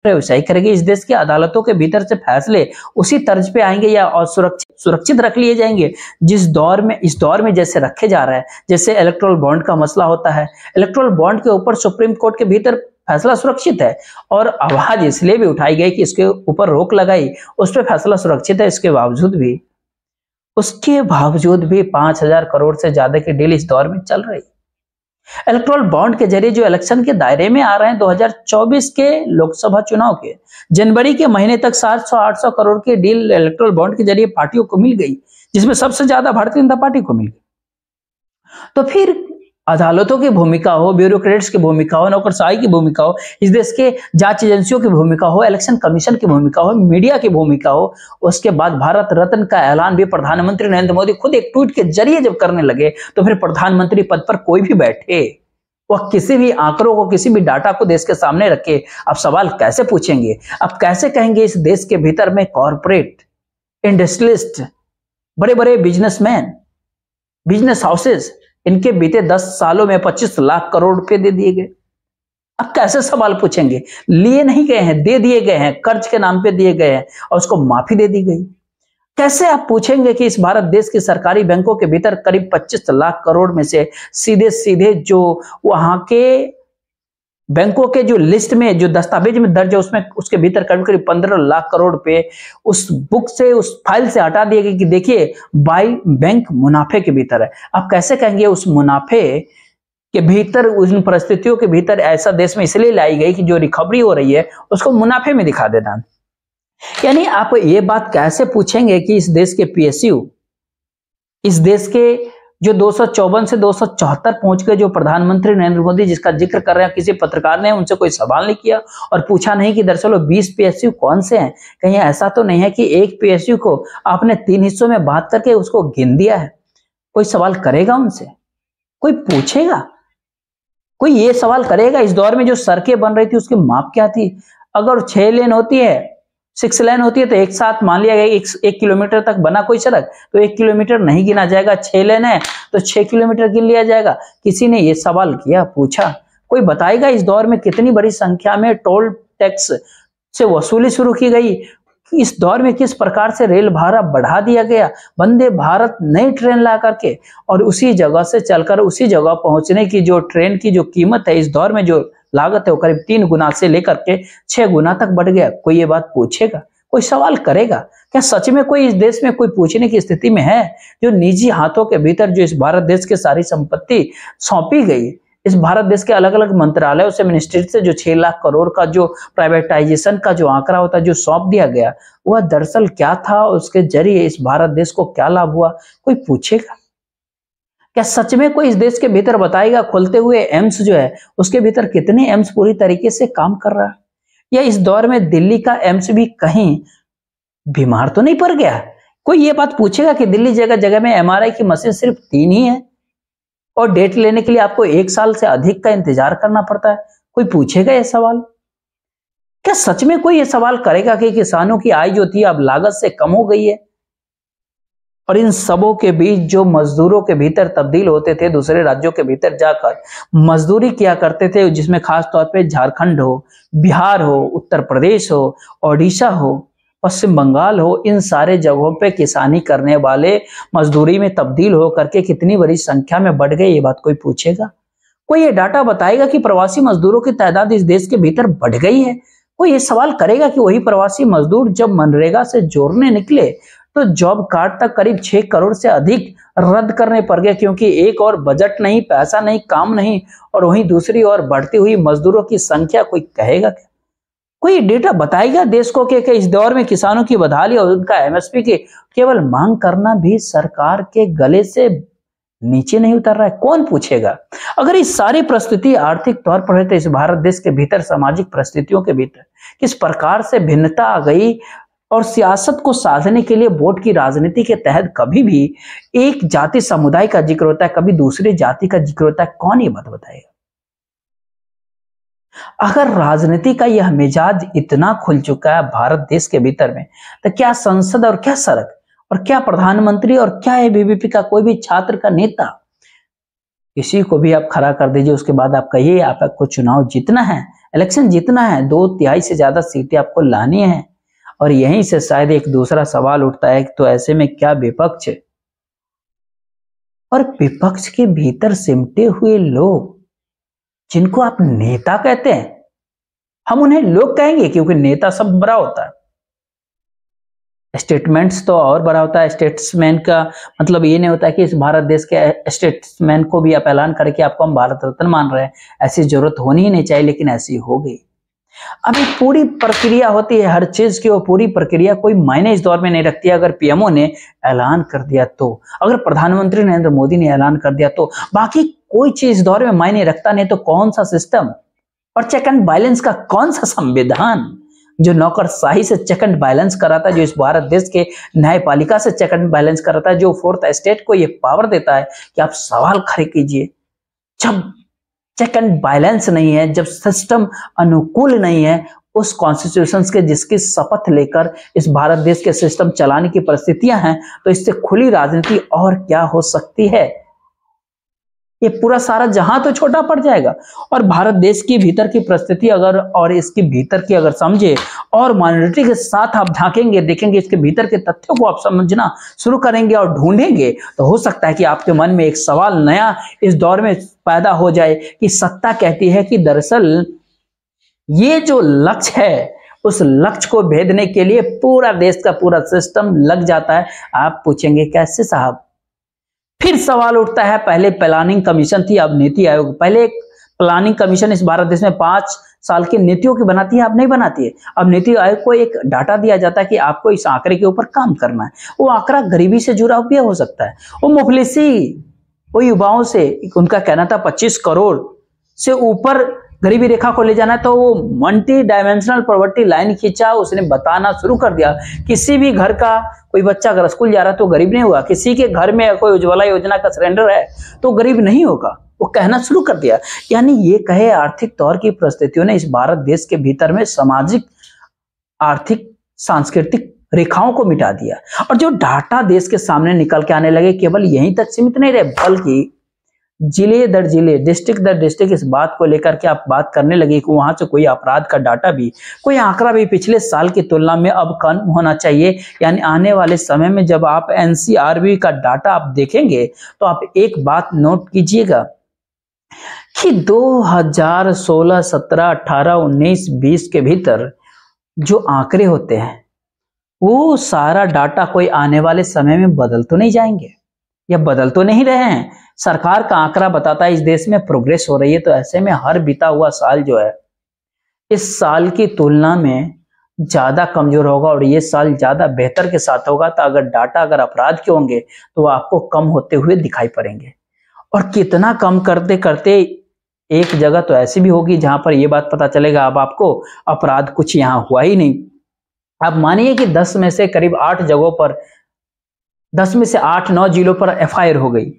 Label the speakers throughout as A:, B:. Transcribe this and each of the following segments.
A: व्यवसाय करेगी। इस देश की अदालतों के भीतर से फैसले उसी तर्ज पे आएंगे या और सुरक्षित रख लिए जाएंगे इस दौर में जैसे रखे जा रहा है। जैसे इलेक्टोरल बॉन्ड का मसला होता है, इलेक्टोरल बॉन्ड के ऊपर सुप्रीम कोर्ट के भीतर फैसला सुरक्षित है और आवाज इसलिए भी उठाई गई कि इसके ऊपर रोक लगाई, उस पर फैसला सुरक्षित है। उसके बावजूद भी 5,000 करोड़ से ज्यादा की डील इस दौर में चल रही। इलेक्टोरल बॉन्ड के जरिए जो इलेक्शन के दायरे में आ रहे हैं 2024 के लोकसभा चुनाव के जनवरी के महीने तक 700-800 करोड़ की डील इलेक्टोरल बॉन्ड के जरिए पार्टियों को मिल गई, जिसमें सबसे ज्यादा भारतीय जनता पार्टी को मिल गई। तो फिर अदालतों की भूमिका हो, ब्यूरोक्रेट्स की भूमिका हो, नौकरशाही की भूमिका हो, इस देश के जांच एजेंसियों की भूमिका हो, इलेक्शन कमीशन की भूमिका हो, मीडिया की भूमिका हो, उसके बाद भारत रत्न का ऐलान भी प्रधानमंत्री नरेंद्र मोदी खुद एक ट्वीट के जरिए जब करने लगे, तो फिर प्रधानमंत्री पद पर कोई भी बैठे वह किसी भी आंकड़ों को, किसी भी डाटा को देश के सामने रखे, आप सवाल कैसे पूछेंगे? आप कैसे कहेंगे इस देश के भीतर में कॉर्पोरेट, इंडस्ट्रियलिस्ट, बड़े बड़े बिजनेसमैन, बिजनेस हाउसेस, इनके बीते 10 सालों में 25 लाख करोड़ रुपए दे दिए गए। अब कैसे सवाल पूछेंगे? लिए नहीं गए हैं, दे दिए गए हैं, कर्ज के नाम पे दिए गए हैं और उसको माफी दे दी गई। कैसे आप पूछेंगे कि इस भारत देश की सरकारी बैंकों के भीतर करीब 25 लाख करोड़ में से सीधे सीधे जो वहां के बैंकों के जो लिस्ट में, जो दस्तावेज में दर्ज है, उसमें उसके भीतर करीब करीब 15 लाख करोड़ रुपए उस बुक से, उस फाइल से हटा दिए गए कि देखिए बाई बैंक मुनाफे के भीतर है। आप कैसे कहेंगे उस मुनाफे के भीतर, उन परिस्थितियों के भीतर ऐसा देश में इसलिए लाई गई कि जो रिकवरी हो रही है उसको मुनाफे में दिखा देना। यानी आप ये बात कैसे पूछेंगे कि इस देश के पीएसयू, इस देश के जो 254 से 274 पहुंच गए, जो प्रधानमंत्री नरेंद्र मोदी जिसका जिक्र कर रहे हैं, किसी पत्रकार ने उनसे कोई सवाल नहीं किया और पूछा नहीं कि दरअसल 20 पीएसयू कौन से हैं। कहीं ऐसा तो नहीं है कि एक पीएसयू को आपने 3 हिस्सों में बांट करके उसको गिन दिया है? कोई सवाल करेगा उनसे? कोई पूछेगा? कोई ये सवाल करेगा इस दौर में जो सड़कें बन रही थी उसकी माप क्या थी? अगर 6 लेन होती है, 6 लेन होती है तो एक साथ मान लिया गया 1 किलोमीटर तक बना कोई सड़क तो 1 किलोमीटर नहीं गिना जाएगा, 6 लेन है तो 6 किलोमीटर गिन लिया जाएगा। किसी ने ये सवाल किया, पूछा? कोई बताएगा इस दौर में कितनी बड़ी संख्या में टोल टैक्स से वसूली शुरू की गई? इस दौर में किस प्रकार से रेल भाड़ा बढ़ा दिया गया, वंदे भारत नई ट्रेन ला करके, और उसी जगह से चलकर उसी जगह पहुंचने की जो ट्रेन की जो कीमत है, इस दौर में जो लागत है वो करीब 3 गुना से लेकर के 6 गुना तक बढ़ गया। कोई ये बात पूछेगा? कोई सवाल करेगा? क्या सच में कोई इस देश में कोई पूछने की स्थिति में है? जो निजी हाथों के भीतर जो इस भारत देश की सारी संपत्ति सौंपी गई, इस भारत देश के अलग अलग मंत्रालयों से, मिनिस्ट्री से जो 6 लाख करोड़ का जो प्राइवेटाइजेशन का जो आंकड़ा होता है जो सौंप दिया गया, वह दरअसल क्या था? उसके जरिए इस भारत देश को क्या लाभ हुआ? कोई पूछेगा? क्या सच में कोई इस देश के भीतर बताएगा खुलते हुए एम्स जो है उसके भीतर कितने एम्स पूरी तरीके से काम कर रहा है? या इस दौर में दिल्ली का एम्स भी कहीं बीमार तो नहीं पड़ गया? कोई ये बात पूछेगा कि दिल्ली जगह जगह में एमआरआई की मशीन सिर्फ 3 ही है और डेट लेने के लिए आपको 1 साल से अधिक का इंतजार करना पड़ता है? कोई पूछेगा ये सवाल? क्या सच में कोई ये सवाल करेगा कि किसानों की आय जो थी अब लागत से कम हो गई है? और इन सबों के बीच जो मजदूरों के भीतर तब्दील होते थे, दूसरे राज्यों के भीतर जाकर मजदूरी किया करते थे, जिसमें खास तौर पे झारखंड हो, बिहार हो, उत्तर प्रदेश हो, ओडिशा हो, पश्चिम बंगाल हो, इन सारे जगहों पे किसानी करने वाले मजदूरी में तब्दील हो करके कितनी बड़ी संख्या में बढ़ गए? ये बात कोई पूछेगा? कोई ये डाटा बताएगा कि प्रवासी मजदूरों की तादाद इस देश के भीतर बढ़ गई है? कोई ये सवाल करेगा कि वही प्रवासी मजदूर जब मनरेगा से जोड़ने निकले तो जॉब कार्ड तक करीब 6 करोड़ से अधिक रद्द करने पड़ गए, क्योंकि एक और बजट नहीं, पैसा नहीं, काम नहीं, और वहीं दूसरी ओर बढ़ती हुई मजदूरों की संख्या? कोई कहेगा क्या? कोई डेटा बताएगा देश को कि इस दौर में किसानों की बदहाली और उनका एमएसपी की केवल मांग करना भी सरकार के गले से नीचे नहीं उतर रहा है? कौन पूछेगा? अगर इस सारी परिस्थिति आर्थिक तौर पर है तो इस भारत देश के भीतर सामाजिक परिस्थितियों के भीतर किस प्रकार से भिन्नता आ गई, और सियासत को साधने के लिए वोट की राजनीति के तहत कभी भी एक जाति समुदाय का जिक्र होता है, कभी दूसरी जाति का जिक्र होता है। कौन ये बात बताएगा? अगर राजनीति का यह मिजाज इतना खुल चुका है भारत देश के भीतर में, तो क्या संसद और क्या सड़क और क्या प्रधानमंत्री और क्या एबीवीपी का कोई भी छात्र का नेता, किसी को भी आप खड़ा कर दीजिए, उसके बाद आप कहिए आपको चुनाव जीतना है, इलेक्शन जीतना है, 2/3 से ज्यादा सीटें आपको लानी है। और यहीं से शायद एक दूसरा सवाल उठता है कि तो ऐसे में क्या विपक्ष और विपक्ष के भीतर सिमटे हुए लोग जिनको आप नेता कहते हैं, हम उन्हें लोग कहेंगे क्योंकि नेता सब बड़ा होता है, स्टेटमेंट्स तो और बड़ा होता है। स्टेट्समैन का मतलब ये नहीं होता है कि इस भारत देश के स्टेट्समैन को भी आप ऐलान करके आपको हम भारत रत्न मान रहे हैं, ऐसी जरूरत होनी ही नहीं चाहिए, लेकिन ऐसी हो गई। अभी पूरी प्रक्रिया होती है हर चीज की, वो पूरी प्रक्रिया कोई मायने इस दौर में नहीं रखती है। अगर पीएमओ ने ऐलान कर दिया तो, अगर प्रधानमंत्री नरेंद्र मोदी ने ऐलान कर दिया तो, बाकी कोई चीज इस दौर में मायने रखता नहीं। तो कौन सा सिस्टम और चेक एंड बैलेंस का कौन सा संविधान जो नौकरशाही से चेक एंड बैलेंस कराता है, जो इस भारत देश के न्यायपालिका से चेक एंड बैलेंस कराता है, जो फोर्थ स्टेट को ये पावर देता है कि आप सवाल खड़े कीजिए। जब चेक एंड बैलेंस नहीं है, जब सिस्टम अनुकूल नहीं है, उस कॉन्स्टिट्यूशन के जिसकी शपथ लेकर इस भारत देश के सिस्टम चलाने की परिस्थितियां हैं, तो इससे खुली राजनीति और क्या हो सकती है। ये पूरा सारा जहां तो छोटा पड़ जाएगा। और भारत देश की भीतर की परिस्थिति अगर और इसके भीतर की अगर समझे और माइनॉरिटी के साथ आप झांकेंगे, देखेंगे, इसके भीतर के तथ्यों को आप समझना शुरू करेंगे और ढूंढेंगे, तो हो सकता है कि आपके मन में एक सवाल नया इस दौर में पैदा हो जाए कि सत्ता कहती है कि दरअसल ये जो लक्ष्य है, उस लक्ष्य को भेदने के लिए पूरा देश का पूरा सिस्टम लग जाता है। आप पूछेंगे कैसे साहब? फिर सवाल उठता है, पहले प्लानिंग कमीशन थी, अब नीति आयोग। पहले एक प्लानिंग कमीशन इस भारत देश में 5 साल की नीतियों की बनाती है, अब नहीं बनाती है। अब नीति आयोग को एक डाटा दिया जाता है कि आपको इस आंकड़े के ऊपर काम करना है। वो आंकड़ा गरीबी से जुड़ा भी हो सकता है, वो मुफलिसी, वो युवाओं से, उनका कहना था 25 करोड़ से ऊपर गरीबी रेखा को ले जाना है, तो वो मल्टी डायमेंशनल पॉवर्टी लाइन खींचा। उसने बताना शुरू कर दिया किसी भी घर का कोई बच्चा अगर स्कूल जा रहा है तो गरीब नहीं होगा, किसी के घर में कोई उज्ज्वला योजना का सिलेंडर है तो गरीब नहीं होगा। वो कहना शुरू कर दिया। यानी ये कहे आर्थिक तौर की परिस्थितियों ने इस भारत देश के भीतर में सामाजिक, आर्थिक, सांस्कृतिक रेखाओं को मिटा दिया। और जो डाटा देश के सामने निकल के आने लगे, केवल यहीं तक सीमित नहीं रहे, बल्कि जिले दर जिले, डिस्ट्रिक्ट दर डिस्ट्रिक्ट इस बात को लेकर के आप बात करने लगे कि वहां से कोई अपराध का डाटा भी, कोई आंकड़ा भी पिछले साल की तुलना में अब कम होना चाहिए। यानी आने वाले समय में जब आप एनसीआरबी का डाटा आप देखेंगे तो आप एक बात नोट कीजिएगा कि 2016, 17, 18, 19, 20 के भीतर जो आंकड़े होते हैं वो सारा डाटा कोई आने वाले समय में बदल तो नहीं जाएंगे या बदल तो नहीं रहे हैं। सरकार का आंकड़ा बताता है इस देश में प्रोग्रेस हो रही है, तो ऐसे में हर बीता हुआ साल जो है इस साल की तुलना में ज्यादा कमजोर होगा और ये साल ज्यादा बेहतर के साथ होगा। तो अगर डाटा अगर अपराध के होंगे तो वो आपको कम होते हुए दिखाई पड़ेंगे। और कितना कम करते करते एक जगह तो ऐसी भी होगी जहां पर ये बात पता चलेगा अब आपको अपराध कुछ यहाँ हुआ ही नहीं। अब मानिए कि 10 में से करीब 8 जगहों पर, 10 में से 8-9 जिलों पर एफआईआर हो गई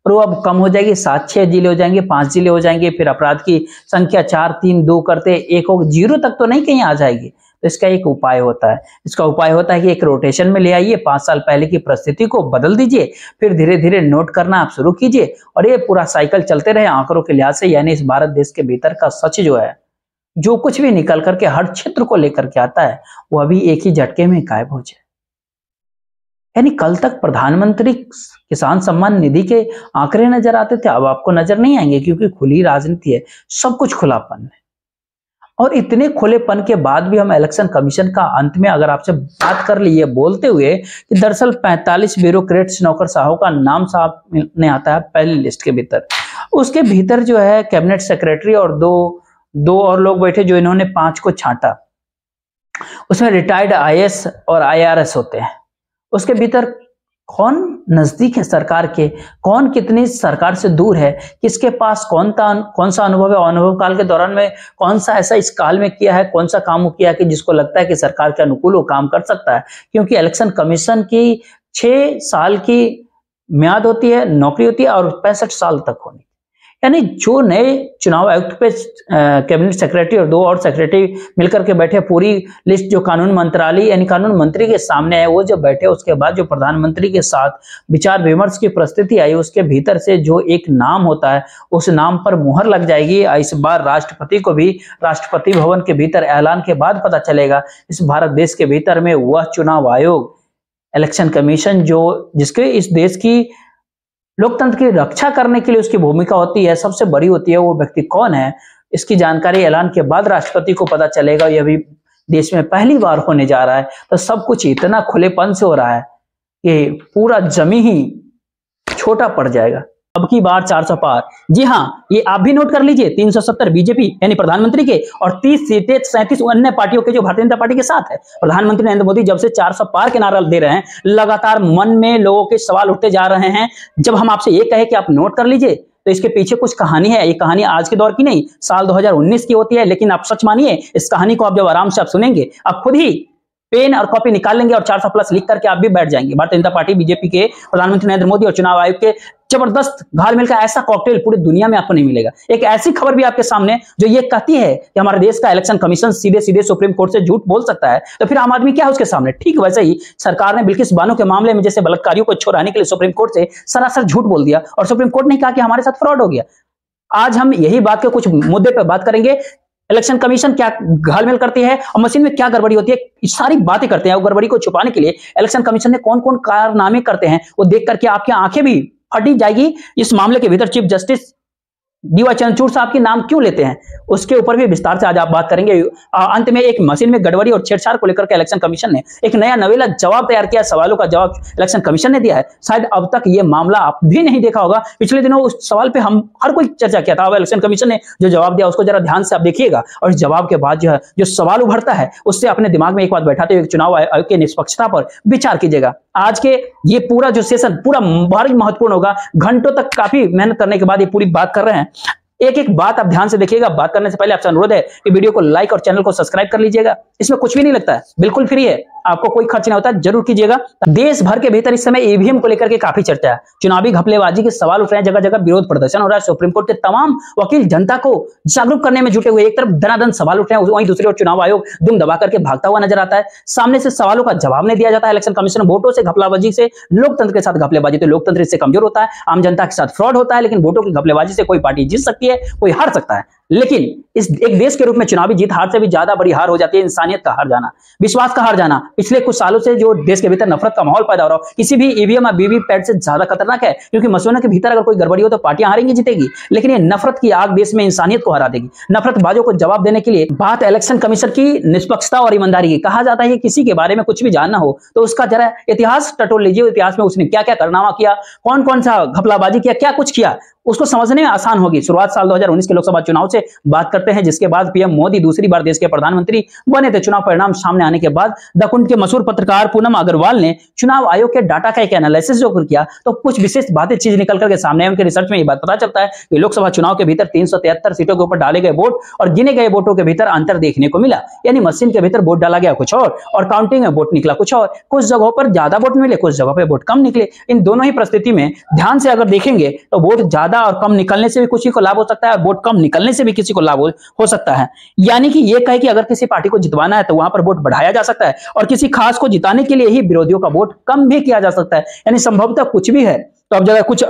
A: और वो अब कम हो जाएगी, 7-6 जिले हो जाएंगे, 5 जिले हो जाएंगे, फिर अपराध की संख्या 4, 3, 2 करते 1 हो, 0 तक तो नहीं कहीं आ जाएगी। तो इसका एक उपाय होता है, इसका उपाय होता है कि एक रोटेशन में ले आइए, 5 साल पहले की परिस्थिति को बदल दीजिए, फिर धीरे धीरे नोट करना आप शुरू कीजिए और ये पूरा साइकिल चलते रहे आंकड़ों के लिहाज से। यानी इस भारत देश के भीतर का सच जो है, जो कुछ भी निकल करके हर क्षेत्र को लेकर के आता है, वो अभी एक ही झटके में गायब हो जाए। यानी कल तक प्रधानमंत्री किसान सम्मान निधि के आंकड़े नजर आते थे, अब आपको नजर नहीं आएंगे क्योंकि खुली राजनीति है, सब कुछ खुलापन है। और इतने खुलेपन के बाद भी हम इलेक्शन कमीशन का अंत में अगर आपसे बात कर ली है बोलते हुए कि दरअसल 45 ब्यूरोक्रेट्स, नौकरशाहों का नाम सामने आता है पहली लिस्ट के भीतर। उसके भीतर जो है कैबिनेट सेक्रेटरी और दो और लोग बैठे जो इन्होंने 5 को छांटा। उसमें रिटायर्ड आईएएस और आईआरएस होते हैं। उसके भीतर कौन नजदीक है सरकार के, कौन कितनी सरकार से दूर है, किसके पास कौन सा अनुभव है, अनुभव काल के दौरान में कौन सा ऐसा इस काल में किया है, कौन सा काम किया है कि जिसको लगता है कि सरकार के अनुकूल वो काम कर सकता है। क्योंकि इलेक्शन कमीशन की 6 साल की म्याद होती है, नौकरी होती है और 65 साल तक होनी। यानी जो नए चुनाव आयुक्त पे कैबिनेट सेक्रेटरी और 2 और सेक्रेटरी मिलकर के बैठे, पूरी लिस्ट जो कानून मंत्रालय यानी कानून मंत्री के सामने है, वो जब बैठे उसके बाद जो प्रधानमंत्री के साथ विचार विमर्श की प्रस्तुति आई, उसके भीतर से जो एक नाम होता है उस नाम पर मुहर लग जाएगी। इस बार राष्ट्रपति को भी राष्ट्रपति भवन के भीतर ऐलान के बाद पता चलेगा इस भारत देश के भीतर में वह चुनाव आयोग, इलेक्शन कमीशन, जो जिसके इस देश की लोकतंत्र की रक्षा करने के लिए उसकी भूमिका होती है, सबसे बड़ी होती है, वो व्यक्ति कौन है, इसकी जानकारी ऐलान के बाद राष्ट्रपति को पता चलेगा। यह भी देश में पहली बार होने जा रहा है, तो सब कुछ इतना खुलेपन से हो रहा है कि पूरा जमी ही छोटा पड़ जाएगा। अब की बार 400 पार, जी हाँ, ये आप भी नोट कर लीजिए। 370 बीजेपी यानी प्रधानमंत्री के और 30 सीटें 37 अन्य पार्टियों के जो भारतीय जनता पार्टी के साथ है। प्रधानमंत्री नरेंद्र मोदी जब से 400 पार के नारा दे रहे हैं, लगातार मन में लोगों के सवाल उठते जा रहे हैं। जब हम आपसे ये कहे कि आप नोट कर लीजिए, तो इसके पीछे कुछ कहानी है। ये कहानी आज के दौर की नहीं, साल 2019 की होती है। लेकिन आप सच मानिए, इस कहानी को आप जब आराम से आप सुनेंगे, आप खुद ही पेन और कॉपी निकाल लेंगे और 400 प्लस लिख करके आप भी बैठ जाएंगे। भारतीय जनता पार्टी, बीजेपी के प्रधानमंत्री नरेंद्र मोदी और चुनाव आयोग के जबरदस्त घालमेल का ऐसा कॉकटेल पूरी दुनिया में आपको नहीं मिलेगा। एक ऐसी खबर भी आपके सामने जो ये कहती है कि हमारे देश का इलेक्शन कमीशन सीधे सीधे सुप्रीम कोर्ट से झूठ बोल सकता है, तो फिर आम आदमी क्या है उसके सामने। ठीक वैसे ही सरकार ने बिल्किस बानो के मामले में जैसे बलात्कारियों को छुड़ाने के लिए सुप्रीम कोर्ट से सरासर झूठ बोल दिया और सुप्रीम कोर्ट ने कहा कि हमारे साथ फ्रॉड हो गया। आज हम यही बात के कुछ मुद्दे पर बात करेंगे। इलेक्शन कमीशन क्या घालमेल करती है और मशीन में क्या गड़बड़ी होती है, सारी बातें करते हैं। वो गड़बड़ी को छुपाने के लिए इलेक्शन कमीशन ने कौन कौन कारनामे करते हैं, वो देख करके आपकी आंखें भी फटी जाएगी। इस मामले के भीतर चीफ जस्टिस डीवाई चंद्रचूड़ साहब के नाम क्यों लेते हैं, उसके ऊपर भी विस्तार से आज आप बात करेंगे। अंत में एक मशीन में गड़बड़ी और छेड़छाड़ को लेकर के इलेक्शन कमीशन ने एक नया नवेला जवाब तैयार किया। सवालों का जवाब इलेक्शन कमीशन ने दिया है। शायद अब तक ये मामला आप भी नहीं देखा होगा। पिछले दिनों उस सवाल पे हम हर कोई चर्चा किया था। अब इलेक्शन कमीशन ने जो जवाब दिया उसको जरा ध्यान से आप देखिएगा, और इस जवाब के बाद जो सवाल उभरता है उससे अपने दिमाग में एक बात बैठाते हुए चुनाव आयोग की निष्पक्षता पर विचार कीजिएगा। आज के ये पूरा जो सेशन पूरा भारी महत्वपूर्ण होगा। घंटों तक काफी मेहनत करने के बाद ये पूरी बात कर रहे हैं। एक एक बात आप ध्यान से देखिएगा। बात करने से पहले आपसे अनुरोध है कि वीडियो को लाइक और चैनल को सब्सक्राइब कर लीजिएगा। इसमें कुछ भी नहीं लगता है, बिल्कुल फ्री है, आपको कोई खर्च नहीं होता, जरूर कीजिएगा। देश भर के भीतर इस समय ईवीएम को लेकर के काफी चर्चा है। चुनावी घपलेबाजी के सवाल उठ रहे हैं, जगह जगह विरोध प्रदर्शन हो रहा है। सुप्रीम कोर्ट के तमाम वकील जनता को जागरूक करने में जुटे हुए। एक तरफ धनाधन सवाल उठ रहे हैं, वहीं दूसरी ओर चुनाव आयोग दुम दबा करके भागता हुआ नजर आता है। सामने से सवालों का जवाब नहीं दिया जाता है। इलेक्शन कमीशन वोटों से घपलाबाजी से, लोकतंत्र के साथ घपलेबाजी, तो लोकतंत्र इससे कमजोर होता है। आम जनता के साथ फ्रॉड होता है। लेकिन वोटों की घपलेबाजी से कोई पार्टी जीत सकती है, कोई हार सकता है। लेकिन इस एक देश के रूप में चुनावी जीत हार से भी ज्यादा बड़ी हार हो जाती है इंसानियत का हार जाना, विश्वास का हार जाना। पिछले कुछ सालों से जो देश के भीतर नफरत का माहौल पैदा हो रहा हो, किसी भी ईवीएम या वीवीपैट से ज्यादा खतरनाक है, क्योंकि मशीनों के भीतर अगर कोई गड़बड़ी हो तो पार्टियां हारेंगी, जीतेगी, लेकिन ये नफरत की आग देश में इंसानियत को हरा देगी। नफरतबाजों को जवाब देने के लिए बात इलेक्शन कमीशन की निष्पक्षता और ईमानदारी की। कहा जाता है कि किसी के बारे में कुछ भी जानना हो तो उसका जरा इतिहास टटोल लीजिए। इतिहास में उसने क्या क्या कारनामा किया, कौन कौन सा घपलाबाजी किया, क्या कुछ किया, उसको समझने में आसान होगी। शुरुआत साल 2019 के लोकसभा चुनाव से बात करते हैं, जिसके बाद पीएम मोदी दूसरी बार देश के प्रधानमंत्री बने थे। चुनाव परिणाम सामने आने के बाद द कुंड के मशहूर पत्रकार पूनम अग्रवाल ने चुनाव आयोग के डाटा का एक एनालिसिस जो किया, तो कुछ विशेष बातें चीज निकल करके सामने आई। उनके रिसर्च में ये बात पता चलता है कि लोकसभा चुनाव के भीतर 373 सीटों के ऊपर डाले गए वोट और गिने गए वोटों के भीतर अंतर देखने को मिला। यानी मशीन के भीतर वोट डाला गया कुछ और काउंटिंग में वोट निकला कुछ और। कुछ जगहों पर ज्यादा वोट मिले, कुछ जगहों पर वोट कम निकले। इन दोनों ही परिस्थिति में ध्यान से अगर देखेंगे तो वोट ज्यादा और कम निकलने से भी किसी को लाभ हो सकता है, वोट कम निकलने से भी किसी को लाभ हो सकता है। यानी कि यह कहे कि अगर किसी पार्टी को जितवाना है तो वहां पर वोट बढ़ाया जा सकता है, और किसी खास को जिताने के लिए ही विरोधियों का वोट कम भी किया जा सकता है। यानी संभवतः कुछ भी है। तो अब जगह कुछ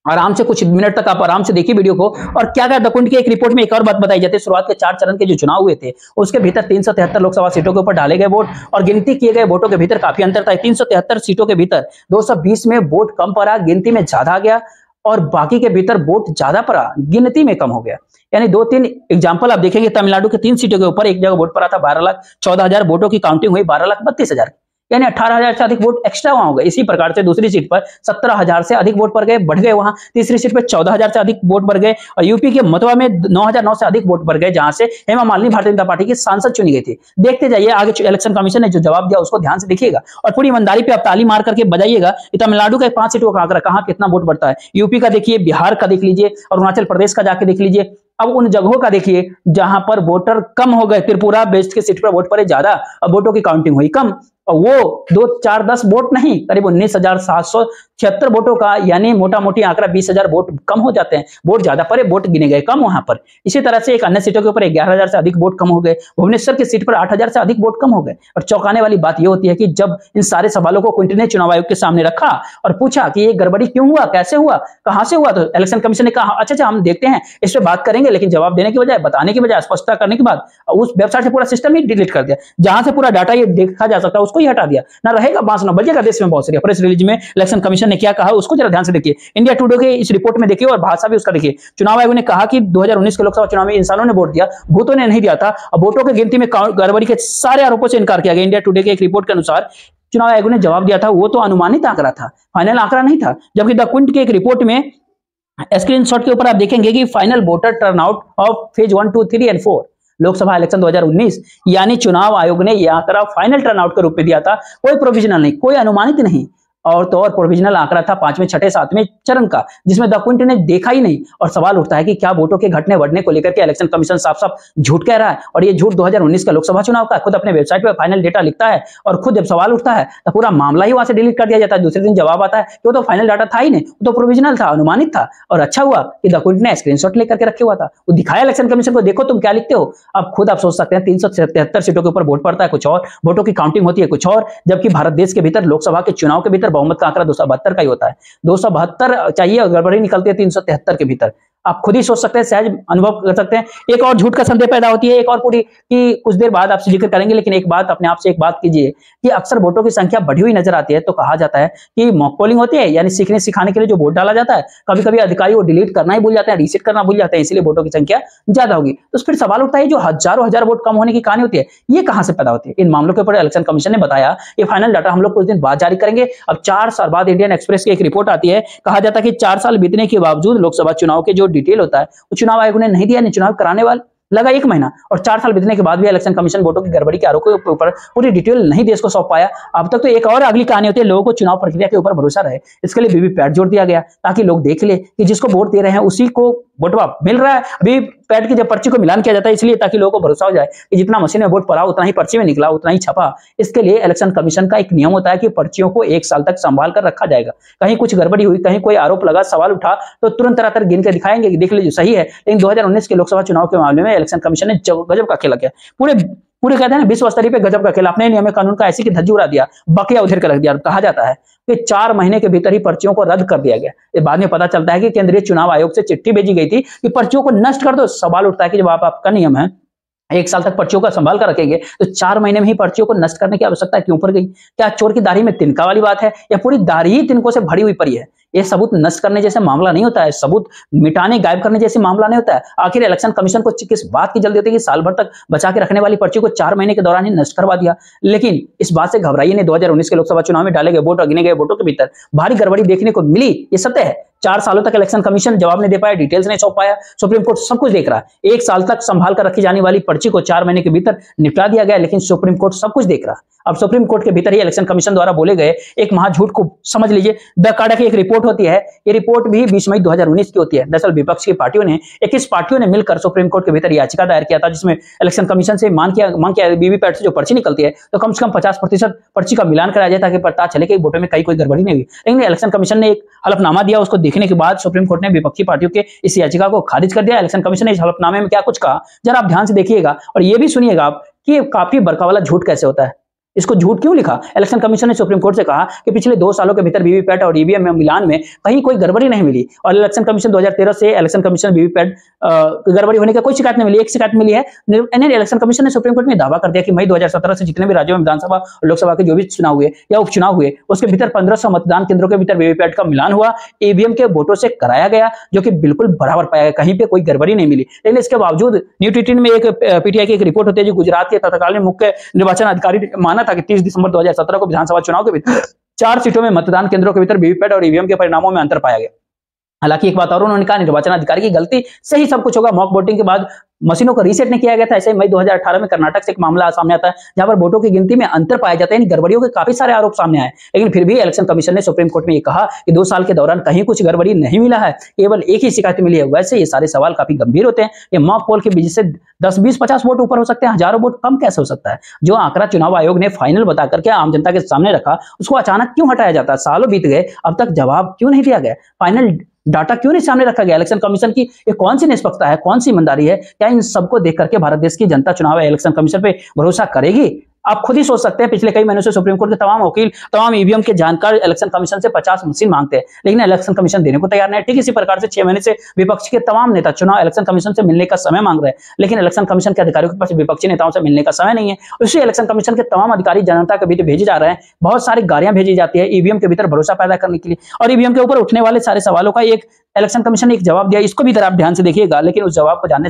A: आराम से कुछ मिनट तक आप आराम से देखिए वीडियो को। और क्या क्या द कुंड की एक रिपोर्ट में एक और बात बताई जाती है। शुरुआत के 4 चरण के जो चुनाव हुए थे उसके भीतर 373 लोकसभा सीटों के ऊपर डाले गए वोट और गिनती किए गए वोटों के भीतर काफी अंतर था। 373 सीटों के भीतर 220 में वोट कम पड़ा, गिनती में ज्यादा आ गया, और बाकी के भीतर वोट ज्यादा पड़ा, गिनती में कम हो गया। यानी 2-3 एग्जांपल आप देखेंगे। तमिलनाडु के 3 सीटों के ऊपर एक जगह वोट पड़ा था 12,14,000 वोटों की काउंटिंग हुई 12,32,000, यानी 18,000 से अधिक वोट एक्स्ट्रा वहां हो गए। इसी प्रकार से दूसरी सीट पर 17,000 से अधिक वोट पड़ गए, बढ़ गए वहां। तीसरी सीट पर 14,000 से अधिक वोट बढ़ गए, और यूपी के मतवा में 9,009 से अधिक वोट बढ़ गए, जहां से हेमा मालिनी भारतीय जनता पार्टी की सांसद चुनी गई थी। देखते जाइए आगे इलेक्शन कमीशन ने जो जवाब दिया उसको ध्यान से देखिएगा, और पूरी ईमानदारी पे आप ताली मार करके बजाइएगा। तमिलनाडु का 5 सीटों का आंकड़ा कहां कितना वोट बढ़ता है, यूपी का देखिए, बिहार का देख लीजिए, अरुणाचल प्रदेश का जाके देख लीजिए। अब उन जगहों का देखिए जहां पर वोटर कम हो गए, त्रिपुरा बेस्ट के सीट पर वोट पड़े ज्यादा और वोटों की काउंटिंग हुई कम। और वो 2 4 10 वोट नहीं, करीब 19,776 वोटों का, यानी मोटा मोटी आंकड़ा 20,000 वोट कम हो जाते हैं। वोट ज्यादा पड़े, वोट गिने गए कम वहां पर। इसी तरह से एक अन्य सीटों के ऊपर 11,000 से अधिक वोट कम हो गए। भुवनेश्वर की सीट पर 8,000 से अधिक वोट कम हो गए। और चौंकाने वाली बात यह होती है कि जब इन सारे सवालों को क्विंटन ने चुनाव आयोग के सामने रखा और पूछा कि ये गड़बड़ी क्यों हुआ, कैसे हुआ, कहां से हुआ, तो इलेक्शन कमीशन ने कहा अच्छा हम देखते हैं, इस पर बात करेंगे। लेकिन जवाब देने की बजाय, बताने की बजाय, स्पष्टता करने के बाद उस वेबसाइट से पूरा सिस्टम ही डिलीट कर दिया। जहां से पूरा डाटा ये देखा जा सकता है उसको ही हटा दिया। ना रहेगा बांस ना बजेगा देश में बहुत सारी। प्रेस रिलीज में इलेक्शन कमीशन ने क्या कहा उसको जरा ध्यान से देखिए। इंडिया टुडे के इस रिपोर्ट में देखिए और भाषा भी उसका देखिए। चुनाव आयोग ने कहा कि 2019 के लोकसभा चुनाव में इंसानों ने वोट दिया, भूतों ने नहीं दिया था। और वोटों की गिनती में गड़बड़ी के सारे आरोपों से इनकार किया गया। इंडिया टुडे के एक रिपोर्ट के अनुसार चुनाव आयोग ने जवाब दिया था वो तो अनुमानित आंकड़ा था, फाइनल आंकड़ा नहीं था। जबकि द क्विंट की एक रिपोर्ट में स्क्रीनशॉट के ऊपर आप देखेंगे कि final voter turnout of phase 1, 2, 3 and 4 Lok Sabha election 2019, यानी चुनाव आयोग ने यह आंकड़ा फाइनल टर्नआउट के रूप में दिया था, कोई प्रोविजनल नहीं, कोई अनुमानित नहीं। और तो और प्रोविजनल आंकड़ा था 5वें, 6ठे, 7वें चरण का, जिसमें द क्विंट ने देखा ही नहीं। और सवाल उठता है कि क्या वोटों के घटने बढ़ने को लेकर के इलेक्शन कमीशन साफ साफ झूठ कह रहा है। और ये झूठ 2019 का लोकसभा चुनाव का खुद अपने वेबसाइट पर फाइनल डेटा लिखता है और खुद जब सवाल उठता है तो पूरा मामला ही वहां से डिलीट कर दिया जाता है। दूसरे दिन जवाब आता है कि वो तो फाइनल डाटा था ही नहीं, वो तो प्रोविजनल था, अनुमानित था। और अच्छा हुआ कि द क्विंट ने स्क्रीनशॉट लेकर के रखे हुआ था, वो दिखाया इलेक्शन कमीशन को, देखो तुम क्या लिखते हो। अब खुद आप सोच सकते हैं 373 सीटों के ऊपर वोट पड़ता है कुछ और, वोटों की काउंटिंग होती है कुछ और, जबकि भारत देश के भीतर लोकसभा के चुनाव के भीतर बहुमत का आंकड़ा 272 का ही होता है। 272 चाहिए और गड़बड़ी निकलती है 373 के भीतर। आप खुद ही सोच सकते हैं, सहज अनुभव कर सकते हैं। एक और झूठ का संदेह पैदा होती है, एक और पूरी कि कुछ देर बाद आपसे जिक्र करेंगे। लेकिन एक बात अपने आप से एक बात कीजिए कि अक्सर वोटों की संख्या बढ़ी हुई नजर आती है तो कहा जाता है कि मॉक पोलिंग होती है, यानी सीखने सिखाने के लिए जो वोट डाला जाता है, कभी कभी अधिकारी वो डिलीट करना ही भूल जाते हैं, रीसेट करना भूल जाते हैं, इसलिए वोटों की संख्या ज्यादा होगी। तो फिर सवाल उठता है जो हजारों हजार वोट कम होने की कहानी होती है, ये कहां से पैदा होती है। इन मामलों के ऊपर इलेक्शन कमीशन ने बताया ये फाइनल डाटा हम लोग कुछ दिन बाद जारी करेंगे। अब 4 साल बाद इंडियन एक्सप्रेस की एक रिपोर्ट आती है, कहा जाता है कि 4 साल बीतने के बावजूद लोकसभा चुनाव के जो डिटेल होता है वो चुनाव आयोग ने नहीं दिया। चुनाव कराने वाले लगा 1 महीना और 4 साल बीतने के बाद भी इलेक्शन कमीशन वोटों की गड़बड़ी के आरोपों के ऊपर पूरी डिटेल नहीं देश को सौंप पाया। अब तक तो एक और अगली कहानी होती है, लोगों को चुनाव प्रक्रिया के ऊपर भरोसा रहे, इसके लिए वीवीपैट जोड़ दिया गया ताकि लोग देख ले कि जिसको वोट दे रहे हैं उसी को वोटवा मिल रहा है। वीवीपैट की जब पर्ची को मिलान किया जाता है इसलिए ताकि लोगों को भरोसा हो जाए कि जितना मशीन में वोट पड़ा उतना ही पर्ची में निकला, उतना ही छपा। इसके लिए इलेक्शन कमीशन का एक नियम होता है कि पर्चियों को 1 साल तक संभाल कर रखा जाएगा। कहीं कुछ गड़बड़ी हुई, कहीं कोई आरोप लगा, सवाल उठा तो तुरंत तरह गिन के दिखाएंगे कि देख लीजिए सही है। लेकिन 2019 के लोकसभा चुनाव के मामले में इलेक्शन कमीशन ने गजब का खेला किया। पूरे कहते हैं ना विश्व स्तरीय पे गजब का खेला, अपने नियम कानून का ऐसी की धज्जी उड़ा दिया, बकिया उधर कर रख दिया। कहा जाता है कि 4 महीने के भीतर ही पर्चियों को रद्द कर दिया गया। ये बाद में पता चलता है कि केंद्रीय चुनाव आयोग से चिट्ठी भेजी गई थी कि पर्चियों को नष्ट कर दो। सवाल उठता है कि जब आपका नियम है 1 साल तक पर्चियों का संभाल कर रखेंगे तो 4 महीने में ही पर्चियों को नष्ट करने की आवश्यकता क्यों पड़ गई। क्या चोर की दाढ़ी में तिनका वाली बात है या पूरी दाढ़ी ही तिनकों से भरी हुई पड़ी है। ये सबूत नष्ट करने जैसे मामला नहीं होता है, सबूत मिटाने गायब करने जैसे मामला नहीं होता है। आखिर इलेक्शन कमीशन को किस बात की जल्दी होती है कि साल भर तक बचा के रखने वाली पर्ची को 4 महीने के दौरान ही नष्ट करवा दिया। लेकिन इस बात से घबराइए नहीं, 2019 के लोकसभा चुनाव में डाले गए वोट और गिने गए वोटों के भीतर भारी गड़बड़ी देखने को मिली, ये सत्य है। 4 सालों तक इलेक्शन कमीशन जवाब नहीं दे पाया, डिटेल्स नहीं सौंप पाया, सुप्रीम कोर्ट सब कुछ देख रहा है। 1 साल तक संभाल कर रखी जाने वाली पर्ची को 4 महीने के भीतर निपटा दिया गया, लेकिन सुप्रीम कोर्ट सब कुछ देख रहा है। अब सुप्रीम कोर्ट के भीतर ही इलेक्शन कमीशन द्वारा बोले गए एक महाझूठ को समझ लीजिए। द काडा की एक रिपोर्ट होती है, ये रिपोर्ट भी 20 मई 2019 की होती है। दरअसल विपक्ष की पार्टियों ने 21 पार्टियों ने मिलकर सुप्रीम कोर्ट के भीतर याचिका दायर किया था, जिसमें इलेक्शन कमीशन से मांग किया वीवीपैट से जो पर्ची निकलती है तो कम से कम 50% पर्ची का मिलान कराया जाए ताकि पता चले कि वोटों में कहीं कोई गड़बड़ी नहीं हुई। लेकिन इलेक्शन कमीशन ने एक हलफनामा दिया, उसको देखने के बाद सुप्रीम कोर्ट ने विपक्षी पार्टियों के इस याचिका को खारिज कर दिया। इलेक्शन कमीशन ने इस हलफनामे में क्या कुछ कहा जरा आप ध्यान से देखिएगा और ये भी सुनिएगा आप कि काफी बड़का वाला झूठ कैसे होता है। इसको झूठ क्यों लिखा। इलेक्शन कमीशन ने सुप्रीम कोर्ट से कहा कि पिछले 2 सालों के भीतर वीवीपैट और ईवीएम में मिलान में कहीं कोई गड़बड़ी नहीं मिली और इलेक्शन कमीशन 2013 से इलेक्शन कमीशन वीवीपैट गड़बड़ी होने का कोई शिकायत नहीं मिली, एक शिकायत मिली है। इलेक्शन कमीशन ने सुप्रीम कोर्ट में दावा कर दिया कि मई 2017 से जितने भी राज्यों में विधानसभा और लोकसभा के जो भी चुनाव हुए या उपचुनाव हुए उसके भीतर 1500 मतदान केंद्रों के भीतर वीवीपैट का मिलान हुआ, ईवीएम के वोटों से कराया गया, जो कि बिल्कुल बराबर पाया गया, कहीं पे कोई गड़बड़ी नहीं मिली। लेकिन इसके बावजूद न्यूज़ 18 में एक पीटीआई की एक रिपोर्ट होती है जो गुजरात के तत्कालीन मुख्य निर्वाचन अधिकारी ने माना था कि 30 दिसंबर 2017 को विधानसभा चुनाव के भीतर 4 सीटों में मतदान केंद्रों के भीतर वीवीपैट और ईवीएम के परिणामों में अंतर पाया गया। हालांकि एक बात और उन्होंने कहा, निर्वाचन अधिकारी की गलती से ही सब कुछ होगा। मॉक वोटिंग के बाद मशीनों को रीसेट नहीं किया गया था। ऐसे मई 2018 में कर्नाटक से एक मामला सामने आता है, जहां पर वोटों की गिनती में अंतर पाया जाता है। इन गड़बड़ियों के काफी सारे आरोप सामने आए, लेकिन फिर भी इलेक्शन कमीशन ने सुप्रीम कोर्ट में ये कहा कि 2 साल के दौरान कहीं कुछ गड़बड़ी नहीं मिला है, केवल एक ही शिकायत मिली है। वैसे ये सारे सवाल काफी गंभीर होते हैं। ये मॉक पोल के वजह से 10, 20, 50 वोट ऊपर हो सकते हैं, हजारों वोट कम कैसे हो सकता है? जो आंकड़ा चुनाव आयोग ने फाइनल बता करके आम जनता के सामने रखा, उसको अचानक क्यों हटाया जाता है? सालों बीत गए, अब तक जवाब क्यों नहीं दिया गया? फाइनल डाटा क्यों नहीं सामने रखा गया? इलेक्शन कमीशन की ये कौन सी निष्पक्षता है, कौन सी ईमानदारी है? क्या इन सबको देख करके भारत देश की जनता चुनाव इलेक्शन कमीशन पे भरोसा करेगी? आप खुद ही सोच सकते हैं, पिछले कई महीनों से सुप्रीम कोर्ट के तमाम वकील, तमाम ईवीएम के जानकार इलेक्शन कमीशन से 50 मशीन मांगते हैं, लेकिन इलेक्शन कमीशन देने को तैयार नहीं है। ठीक इसी प्रकार से 6 महीने से विपक्ष के तमाम नेता चुनाव इलेक्शन कमीशन से मिलने का समय मांग रहे हैं, लेकिन इलेक्शन कमीशन के अधिकारियों के पास विपक्षी नेताओं से मिलने का समय नहीं है। उसी इलेक्शन कमीशन के तमाम अधिकारी जनता के बीच भेजे जा रहे हैं, बहुत सारी गाड़ियां भेजी जाती है ईवीएम के भीतर भरोसा पैदा करने के लिए, और ईवीएम के ऊपर उठने वाले सारे सवालों का एक इलेक्शन कमीशन ने एक जवाब दिया। इसको भी आप ध्यान से देखिएगा, लेकिन उस जवाब को जानने